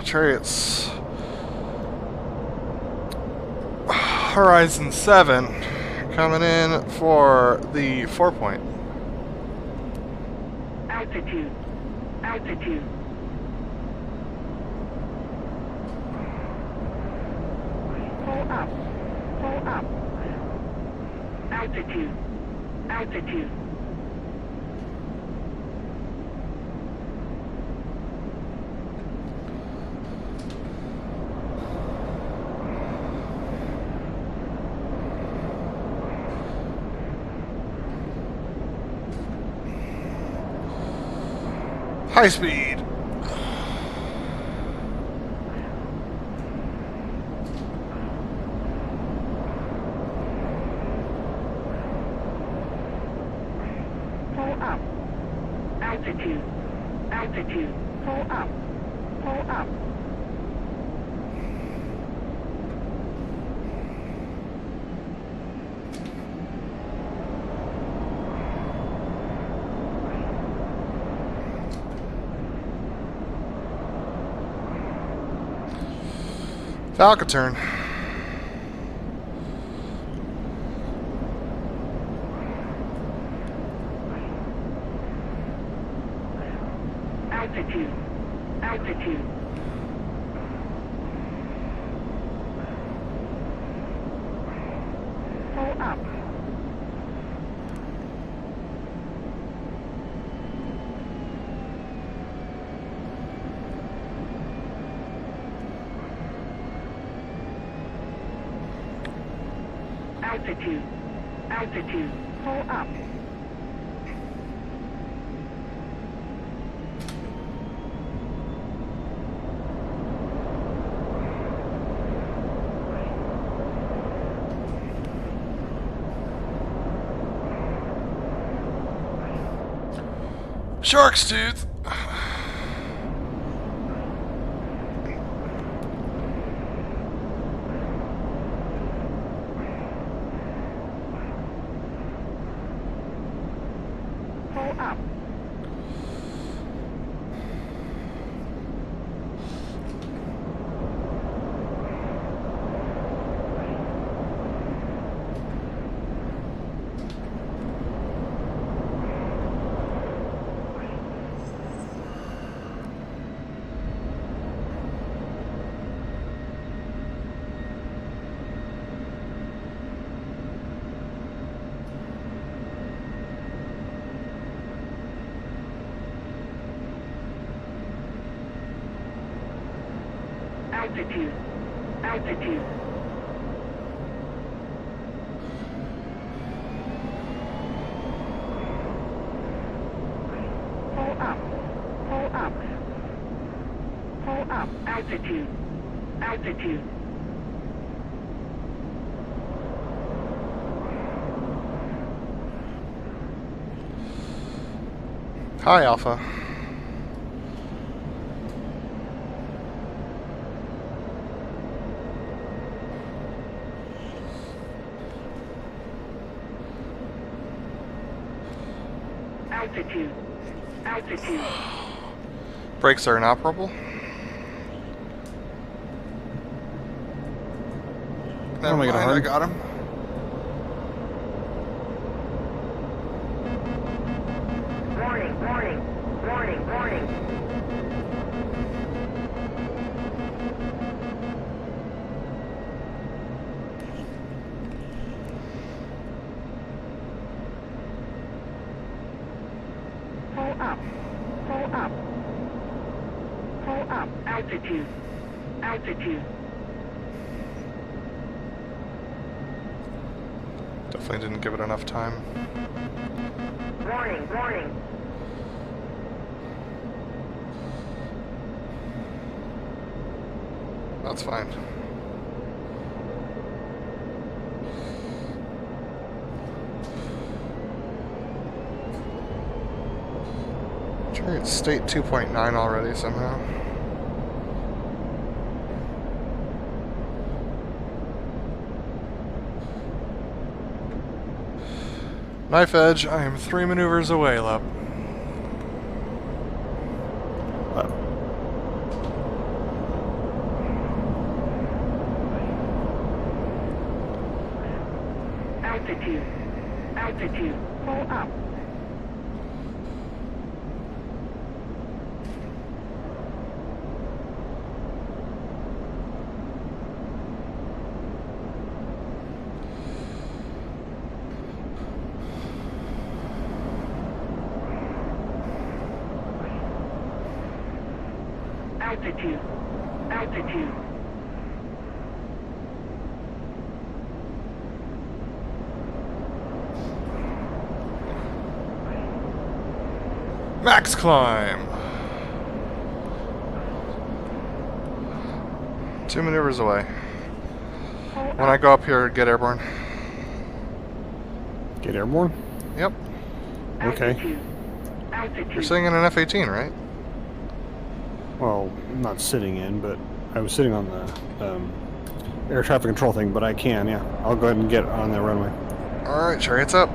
Speaker 1: Chariots. Horizon 7 coming in for the 4-point.
Speaker 3: Altitude. Altitude. Pull up. Pull up. Altitude. Altitude.
Speaker 1: High speed.
Speaker 3: Pull up. Altitude. Altitude. Pull up. Pull up.
Speaker 1: Falcaturn.
Speaker 3: Altitude. Altitude. Pull up. Altitude. Altitude. Pull up.
Speaker 1: Shark's Tooth.
Speaker 3: Pull up. Altitude. Altitude. Pull up. Pull up. Pull up. Altitude. Altitude.
Speaker 1: Hi, Alpha.
Speaker 3: Altitude. Altitude.
Speaker 1: Brakes are inoperable. Never mind, I got him.
Speaker 3: Warning, warning, warning, warning. Pull up, pull up, pull up, altitude, altitude.
Speaker 1: Definitely didn't give it enough time.
Speaker 3: Warning, warning.
Speaker 1: That's fine. Chariot state 2.9 already somehow. Knife edge, I am 3 maneuvers away, Lub.
Speaker 3: Altitude. Altitude. Pull up. Altitude. Altitude.
Speaker 1: Max climb. 2 maneuvers away. When I go up here, get airborne.
Speaker 2: Get airborne?
Speaker 1: Yep.
Speaker 2: Okay.
Speaker 3: Altitude. Altitude.
Speaker 1: You're sitting in an F-18, right?
Speaker 2: Well, I'm not sitting in, but I was sitting on the air traffic control thing, but I can, yeah. I'll go ahead and get on that runway.
Speaker 1: Alright, chariots up.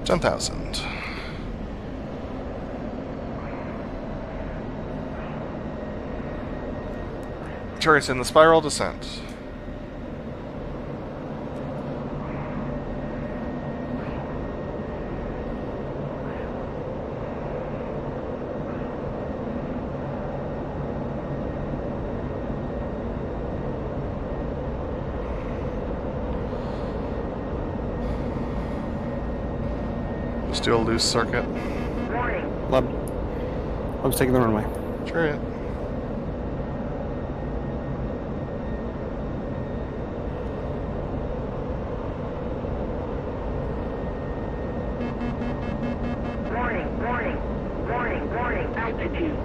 Speaker 1: $10,000. Chariots in the spiral descent. Just do a loose circuit.
Speaker 3: Warning.
Speaker 2: Lub. Lub's taking the runway.
Speaker 1: Chariot.
Speaker 3: Warning. Warning. Warning. Warning. Altitude.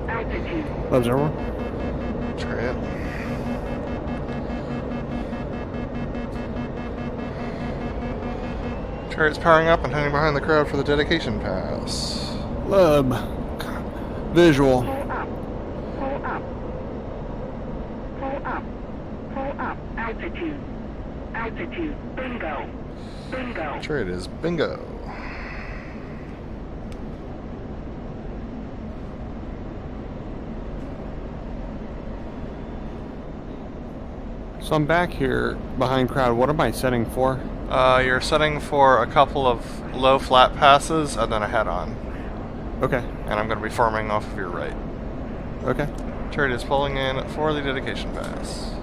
Speaker 3: Altitude.
Speaker 2: Lub's airborne.
Speaker 1: Chariot. Chariot's powering up and heading behind the crowd for the dedication pass.
Speaker 2: Lub. Visual.
Speaker 3: Pull up. Pull up. Pull up. Pull up. Altitude. Altitude. Bingo. Bingo.
Speaker 1: Chariot is bingo.
Speaker 2: So I'm back here behind crowd. What am I setting for?
Speaker 1: You're setting for a couple of low flat passes and then a head-on.
Speaker 2: Okay.
Speaker 1: And I'm going to be forming off of your right.
Speaker 2: Okay.
Speaker 1: Chariot is pulling in for the dedication pass.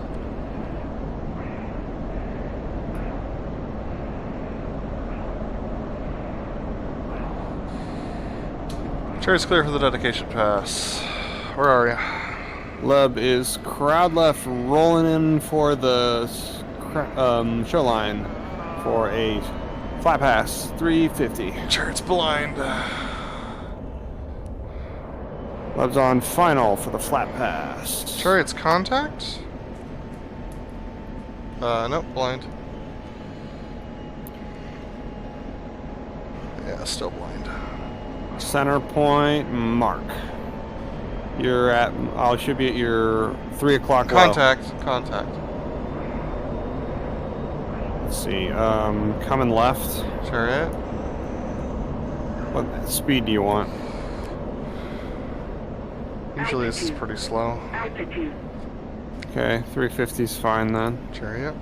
Speaker 1: Chariot's clear for the dedication pass. Where are you?
Speaker 2: Lub is crowd left, rolling in for the show line for a flat pass, 350.
Speaker 1: Chariot's blind.
Speaker 2: Lub's on final for the flat pass.
Speaker 1: Chariot's contact? Nope, blind. Yeah, still blind.
Speaker 2: Center point, mark. You're at, I should be at your 3 o'clock
Speaker 1: Contact, contact.
Speaker 2: Let's see, coming left.
Speaker 1: Chariot.
Speaker 2: What speed do you want?
Speaker 1: Usually this is pretty slow.
Speaker 3: Altitude.
Speaker 2: Okay, 350 is fine then.
Speaker 1: Chariot.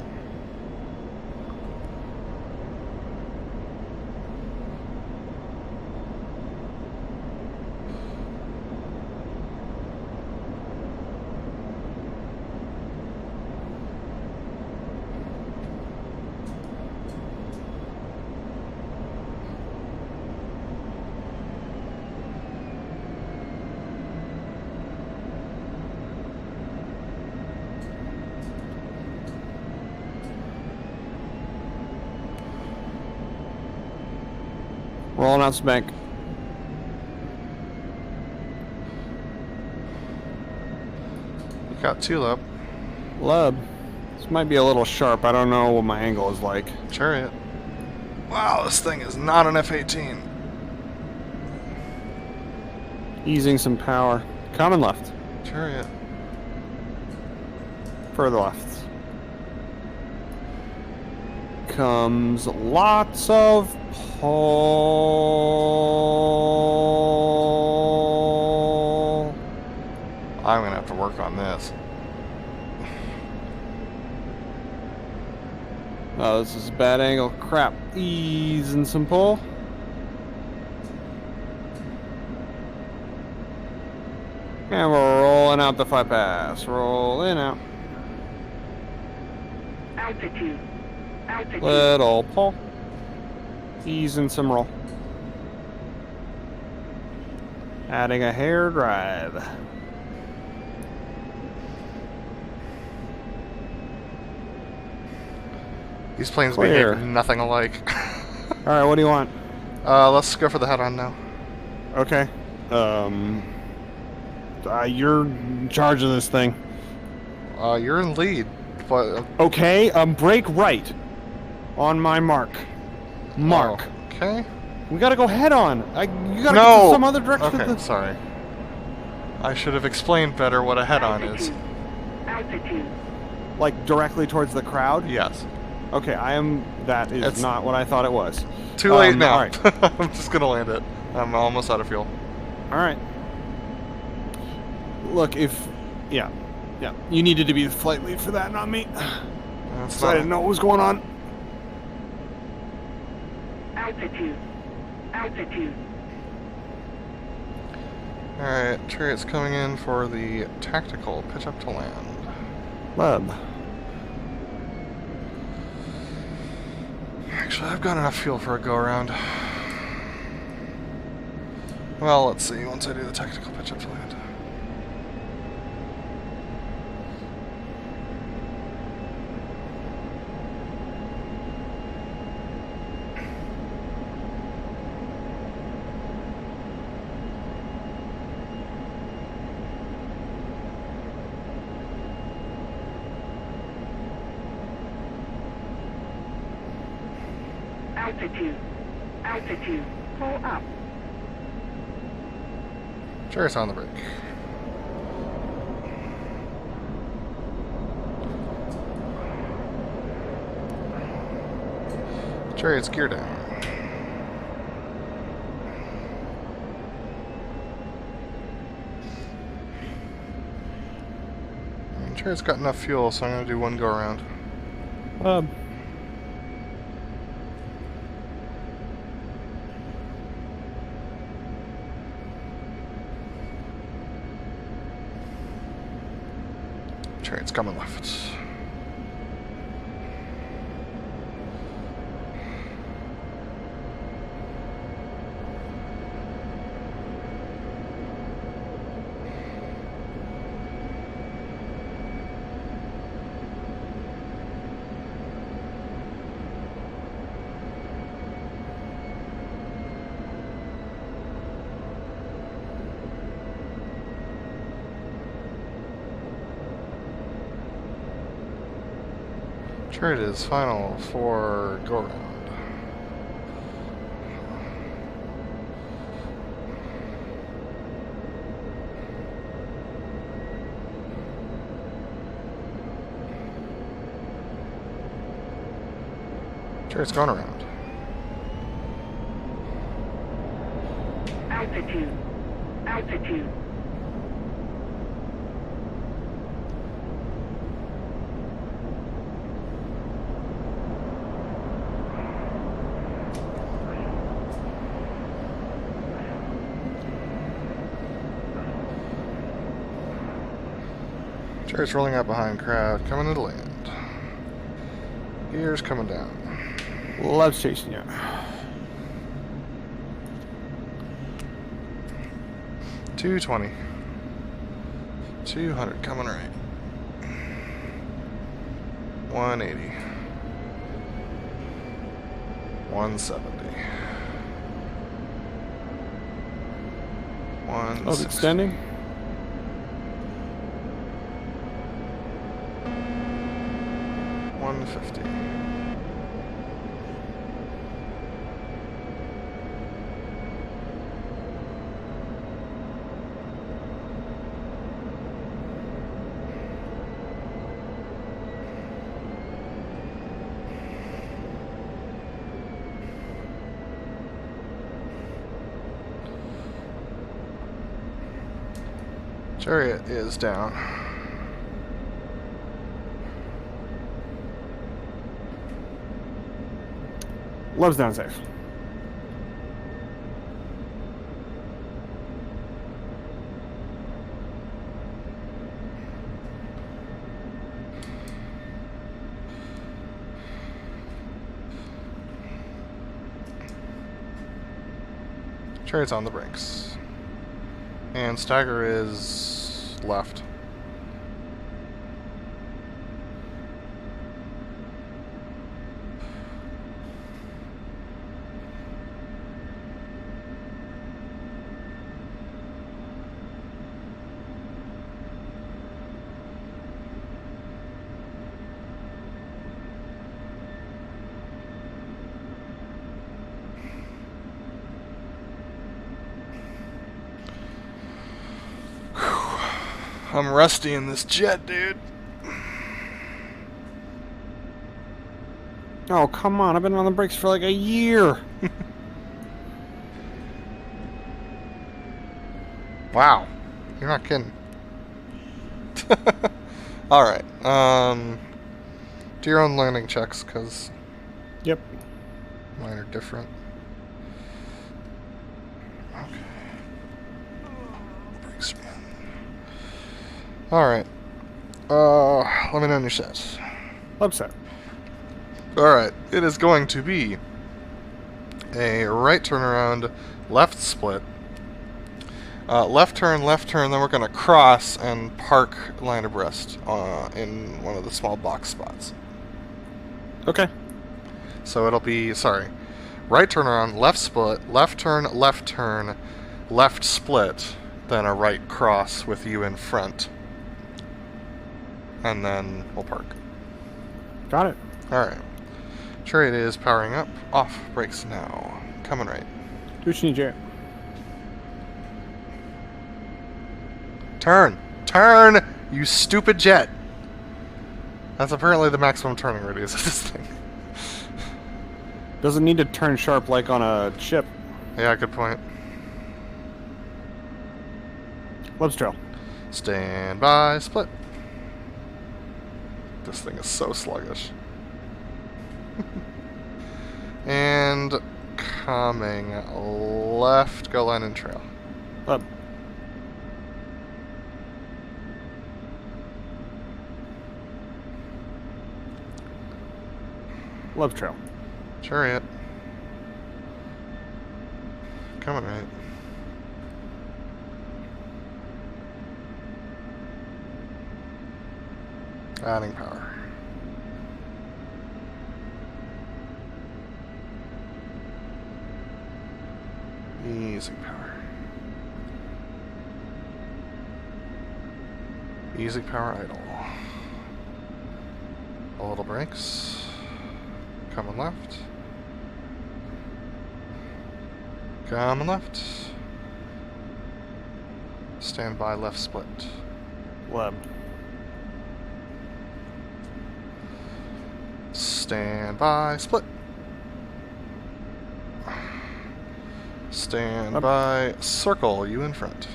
Speaker 2: Rolling out spank.
Speaker 1: You got tulip.
Speaker 2: Lub. This might be a little sharp. I don't know what my angle is like.
Speaker 1: Chariot. Wow, this thing is not an F-18.
Speaker 2: Easing some power. Coming left.
Speaker 1: Chariot.
Speaker 2: Further left. Comes lots of
Speaker 1: I'm gonna have to work on this.
Speaker 2: Oh, this is a bad angle. Crap. Ease and some pull. And we're rolling out the flight pass. Rolling out.
Speaker 3: Altitude. Altitude.
Speaker 2: Little pull. Ease and some roll. Adding a hair drive.
Speaker 1: These planes
Speaker 2: Clear.
Speaker 1: behave nothing alike.
Speaker 2: Alright, what do you want?
Speaker 1: Let's go for the head-on now.
Speaker 2: Okay. You're in charge of this thing.
Speaker 1: You're in lead, but...
Speaker 2: Okay, brake right. On my mark. Mark.
Speaker 1: Oh, okay.
Speaker 2: We gotta go head on. You gotta
Speaker 1: No!
Speaker 2: go some other direction.
Speaker 1: Okay, sorry. I should have explained better what a head-on is.
Speaker 3: Altitude.
Speaker 2: Like, directly towards the crowd?
Speaker 1: Yes.
Speaker 2: Okay, that is
Speaker 1: It's
Speaker 2: not what I thought it was.
Speaker 1: Too late now.
Speaker 2: Alright.
Speaker 1: I'm just gonna land it. I'm almost out of fuel.
Speaker 2: Alright. Look, yeah. You needed to be the flight lead for that, not me.
Speaker 1: That's
Speaker 2: So I didn't know what was going on.
Speaker 3: Altitude. Altitude.
Speaker 1: Alright, Chariot's coming in for the tactical pitch up to land.
Speaker 2: Lab.
Speaker 1: Actually, I've got enough fuel for a go-around. Well, let's see, once I do the tactical pitch up to land.
Speaker 3: Altitude. Altitude. Pull up.
Speaker 1: Chariot's on the brake. Chariot's gear down. And Chariot's got enough fuel, so I'm going to do one go-around. Chariot's coming left. Chariot is final for go-around. Chariot's going around.
Speaker 3: Altitude. Altitude.
Speaker 1: Chariot's rolling out behind crowd, coming to land. Gears coming down.
Speaker 2: Love's chasing you.
Speaker 1: 220. 200 coming right. 180. 170.
Speaker 2: Oh, it's extending?
Speaker 1: 150. Chariot is down.
Speaker 2: Love's down safe.
Speaker 1: Chariot's on the brakes. And stagger is left. I'm rusty in this jet, dude.
Speaker 2: Oh, come on. I've been on the brakes for like a year.
Speaker 1: Wow. You're not kidding. Alright. Do your own landing checks, because
Speaker 2: Yep.
Speaker 1: mine are different. Okay. Brakes in. Alright. Let me know when you're set.
Speaker 2: Upset.
Speaker 1: Alright. It is going to be a right turnaround, left split. Left turn, then we're going to cross and park line abreast in one of the small box spots.
Speaker 2: Okay.
Speaker 1: So it'll be, sorry, right turnaround, left split, left turn, left split, then a right cross with you in front. And then we'll park.
Speaker 2: Got it.
Speaker 1: Alright. Chariot is powering up. Off. Brakes now. Coming right.
Speaker 2: Do what you need, Jarrett.
Speaker 1: Turn! Turn! You stupid jet! That's apparently the maximum turning radius of this thing.
Speaker 2: Doesn't need to turn sharp like on a ship.
Speaker 1: Yeah, good point.
Speaker 2: Love's trail.
Speaker 1: Stand by. Split. This thing is so sluggish. And coming left, go line and trail.
Speaker 2: Up. Love trail.
Speaker 1: Chariot. Coming right. Adding power. Easy power. Easy power idle. A little brakes. Coming left. Coming left. Stand by left split.
Speaker 2: Love.
Speaker 1: Stand by split. Stand by circle, you in front.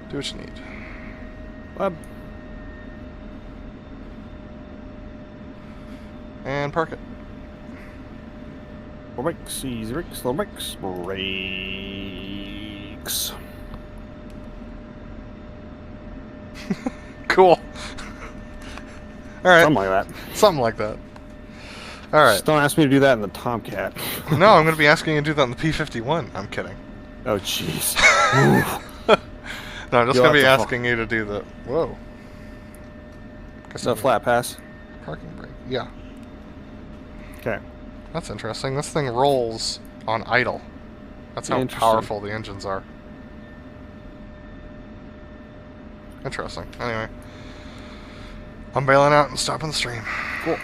Speaker 1: Do what you need.
Speaker 2: Love.
Speaker 1: And park it.
Speaker 2: Brakes, easy brakes, slow brakes, brakes.
Speaker 1: Cool. Alright.
Speaker 2: Something like that.
Speaker 1: Something like that. Alright.
Speaker 2: Just don't ask me to do that in the Tomcat.
Speaker 1: No, I'm going to be asking you to do that in the P-51. I'm kidding.
Speaker 2: Oh, jeez.
Speaker 1: No, I'm just going to be asking you to do the... Whoa.
Speaker 2: Is that a flat pass?
Speaker 1: Parking brake. Yeah.
Speaker 2: Okay.
Speaker 1: That's interesting. This thing rolls on idle. That's how powerful the engines are. Interesting. Anyway. I'm bailing out and stopping the stream.
Speaker 2: Cool.